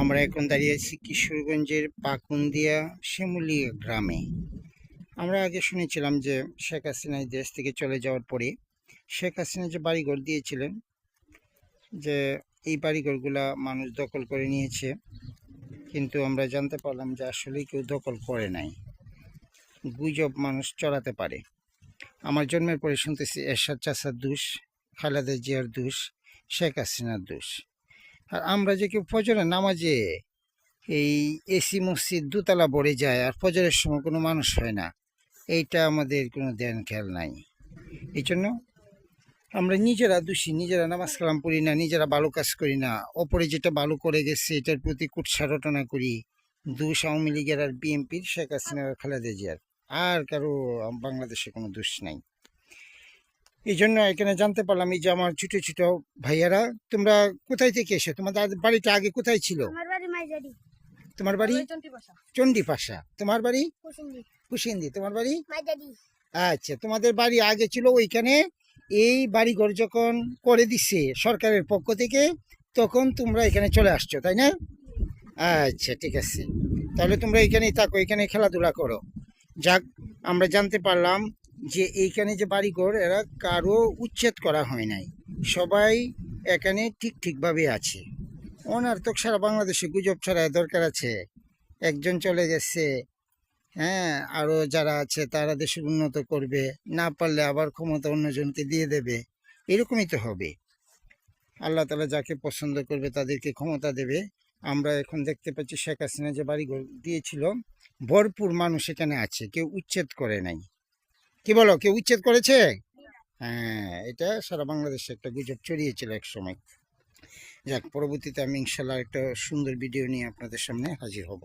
আমরা এখন দাঁড়িয়ে আছি কিশোরগঞ্জের পাকুন্দিয়া শিমুলিয়া গ্রামে। আমরা আগে শুনেছিলাম যে শেখ হাসিনা এই দেশ থেকে চলে যাওয়ার পরে শেখ হাসিনা যে বাড়িঘর দিয়েছিলেন, যে এই বাড়িঘরগুলা মানুষ দখল করে নিয়েছে, কিন্তু আমরা জানতে পারলাম যে আসলে কেউ দখল করে নাই। গুজব মানুষ চড়াতে পারে। আমার জন্মের পরে শুনতেছি এরশাদ চাচার দোষ, খালেদা জিয়ার দোষ, শেখ হাসিনার দোষ। আর আমরা যে কেউ ফজরের নামাজে এই এসি মসজিদ দোতলা ভরে যায় আর ফজরের সময় কোনো মানুষ হয় না, এইটা আমাদের কোনো ধ্যান খেয়াল নাই। এই জন্য আমরা নিজেরা দোষী, নিজেরা নামাজ কালাম পড়ি না, নিজেরা ভালো কাজ করি না, ওপরে যেটা ভালো করে গেছে এটার প্রতি কুৎসা রটনা করি। দোষ আওয়ামী লীগের আর বিএনপির, শেখ হাসিনার আর খালেদা জিয়ার, আর কারো বাংলাদেশে কোনো দোষ নাই। এই জন্য এখানে জানতে পারলাম এই যে আমার ছোট ছোট ভাইয়ারা, তোমরা কোথায় থেকে এসে, তোমাদের বাড়িটা আগে কোথায় ছিল? তোমার বাড়ি চণ্ডীপাশা, তোমার বাড়ি কুশিন্দি, তোমার বাড়ি? আচ্ছা, তোমাদের বাড়ি আগে ছিল ওইখানে। এই বাড়িঘর যখন করে দিচ্ছে সরকারের পক্ষ থেকে, তখন তোমরা এখানে চলে আসছো, তাই না? আচ্ছা, ঠিক আছে, তাহলে তোমরা এখানেই থাকো, এখানে খেলাধুলা করো। যাক, আমরা জানতে পারলাম যে এইখানে যে বাড়িঘর, এরা কারো উচ্ছেদ করা হয় নাই, সবাই এখানে ঠিক ঠিকভাবে আছে। অনার্থক সারা বাংলাদেশে গুজব ছড়ায় দরকার আছে? একজন চলে গেছে, হ্যাঁ, আরো যারা আছে তারা দেশের উন্নত করবে, না পারলে আবার ক্ষমতা অন্যজনকে দিয়ে দেবে, এরকমই তো হবে। আল্লাহ তাআলা যাকে পছন্দ করবে তাদেরকে ক্ষমতা দেবে। আমরা এখন দেখতে পাচ্ছি শেখ হাসিনা যে বাড়িঘর দিয়েছিল, ভরপুর মানুষ এখানে আছে, কেউ উচ্ছেদ করে নাই। কি বলো, কেউ উচ্ছেদ করেছে? হ্যাঁ, এটা সারা বাংলাদেশে একটা গুজব ছড়িয়েছিল এক সময়। যাক, পরবর্তীতে আমি ইনশাল্লাহ একটা সুন্দর ভিডিও নিয়ে আপনাদের সামনে হাজির হব।